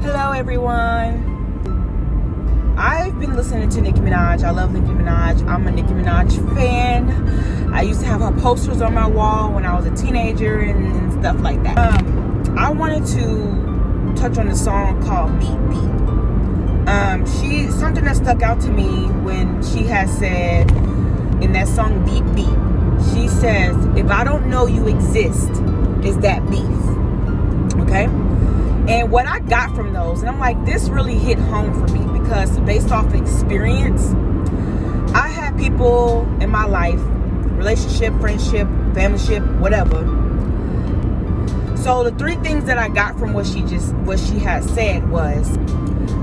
Hello everyone. I've been listening to Nicki Minaj. I love Nicki Minaj. I'm a Nicki Minaj fan. I used to have her posters on my wall when I was a teenager and stuff like that. I wanted to touch on the song called Beep Beep. Something that stuck out to me when she has said in that song Beep Beep, she says, if I don't know you exist, is that beef? Okay? And what I got from those, and I'm like, this really hit home for me because based off experience, I had people in my life, relationship, friendship, familyship, whatever. So the three things that I got from what she had said was,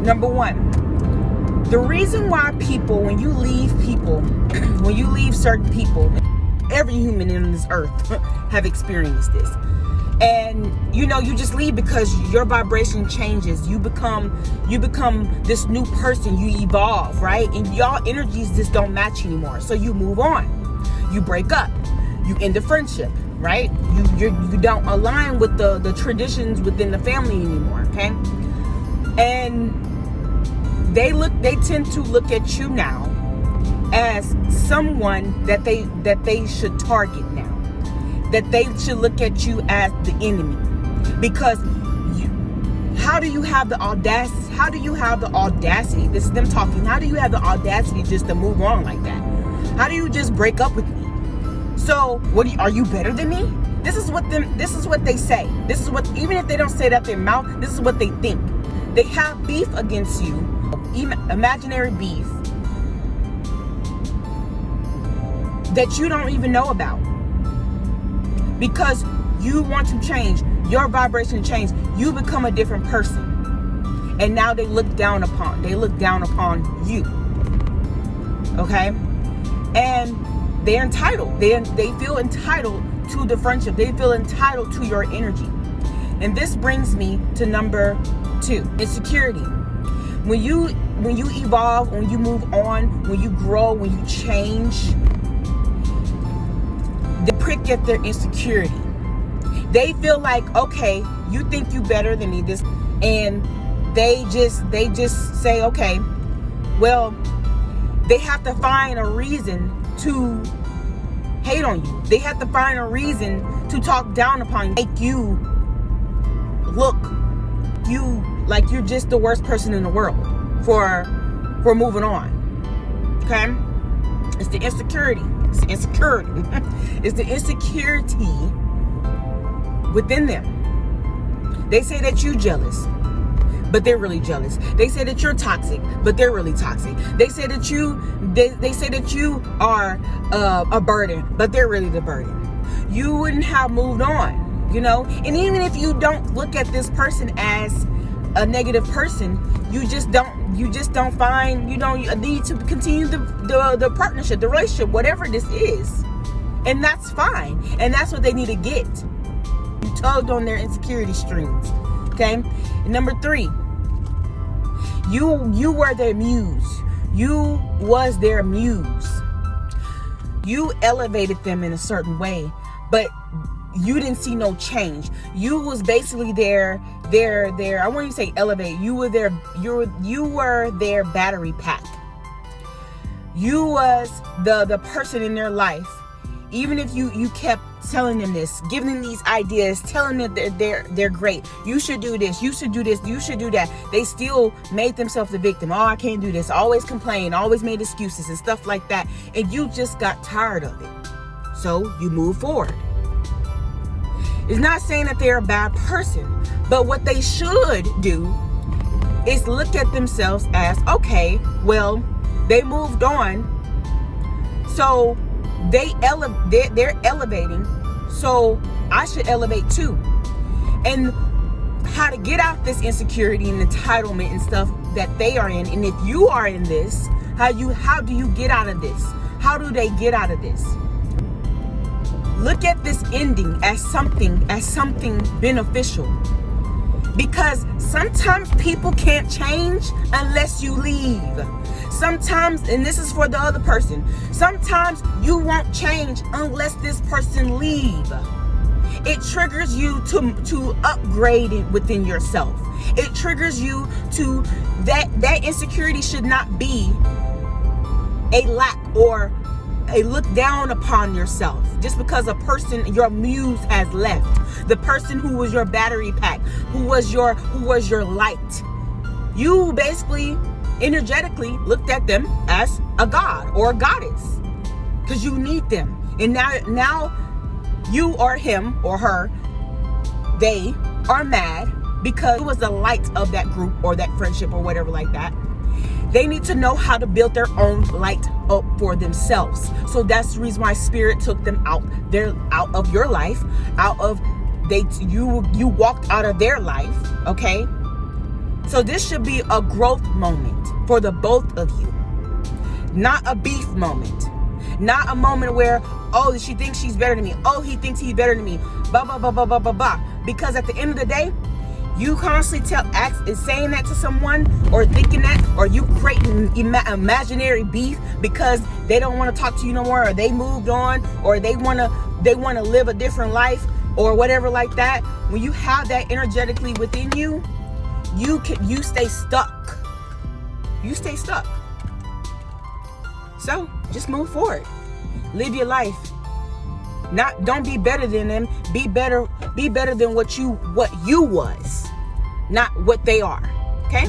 number one, the reason why people, when you leave certain people, every human in this earth have experienced this. And you just leave because your vibration changes. You become this new person. You evolve, right? And y'all energies just don't match anymore. So you move on. You break up. You end the friendship, right? You don't align with the traditions within the family anymore, okay? And they tend to look at you now as someone that they should target now. That they should look at you as the enemy, because how do you have the audacity? This is them talking. How do you have the audacity just to move on like that? How do you just break up with me? So are you better than me? This is what they say. This is what, even if they don't say it out their mouth, this is what they think. They have beef against you, imaginary beef that you don't even know about. Because you want to change, your vibration change, you become a different person. And now they look down upon you. Okay? And they're entitled. They feel entitled to the friendship. They feel entitled to your energy. And this brings me to number 2, insecurity. When you evolve, when you move on, when you grow, when you change, they prick at their insecurity. They feel like, okay, you think you better than me, this, and they just say, okay, well, they have to find a reason to hate on you. They have to find a reason to talk down upon you, make you look like you're just the worst person in the world for moving on. Okay? It's the insecurity. It's the insecurity within them. They say that you're jealous, but they're really jealous. They say that you're toxic, but they're really toxic. They say that you are a burden, but they're really the burden. You wouldn't have moved on, And even if you don't look at this person as a negative person, you just don't find, you need to continue the partnership, the relationship, whatever this is. And that's fine. And that's what they need to get. You tugged on their insecurity strings. Okay? And number 3, you were their muse. You was their muse. You elevated them in a certain way, but you didn't see no change. You was basically their I wouldn't even say elevate. You were their battery pack. You was the person in their life. Even if you kept telling them this, giving them these ideas, telling them that they're great. You should do this, you should do this, you should do that. They still made themselves the victim. Oh, I can't do this. Always complain, always made excuses and stuff like that. And you just got tired of it. So you move forward. It's not saying that they're a bad person, but what they should do is look at themselves as, okay, well, they moved on, so they're elevating, so I should elevate too. And how to get out this insecurity and entitlement and stuff that they are in, and if you are in this, how do you get out of this? How do they get out of this? Look at this ending as something beneficial. Because sometimes people can't change unless you leave. Sometimes, and this is for the other person, sometimes you won't change unless this person leave. It triggers you to upgrade it within yourself. It triggers you to that insecurity should not be a lack or a look down upon yourself just because a person, your muse, has left. The person who was your battery pack, who was your light. You basically energetically looked at them as a god or a goddess because you need them. And now you or him or her, they are mad because it was the light of that group or that friendship or whatever like that. They need to know how to build their own light up for themselves. So that's the reason why Spirit took them out of your life, you walked out of their life, okay? So this should be a growth moment for the both of you. Not a beef moment. Not a moment where, oh, she thinks she's better than me. Oh, he thinks he's better than me. Blah, blah, blah, blah, blah, blah, blah. Because at the end of the day, you constantly saying that to someone or thinking that, or you creating imaginary beef because they don't want to talk to you no more, or they moved on, or they want to live a different life or whatever like that. When you have that energetically within you, you stay stuck. You stay stuck. So just move forward. Live your life. Don't be better than them. Be better than what you was, not what they are. Okay?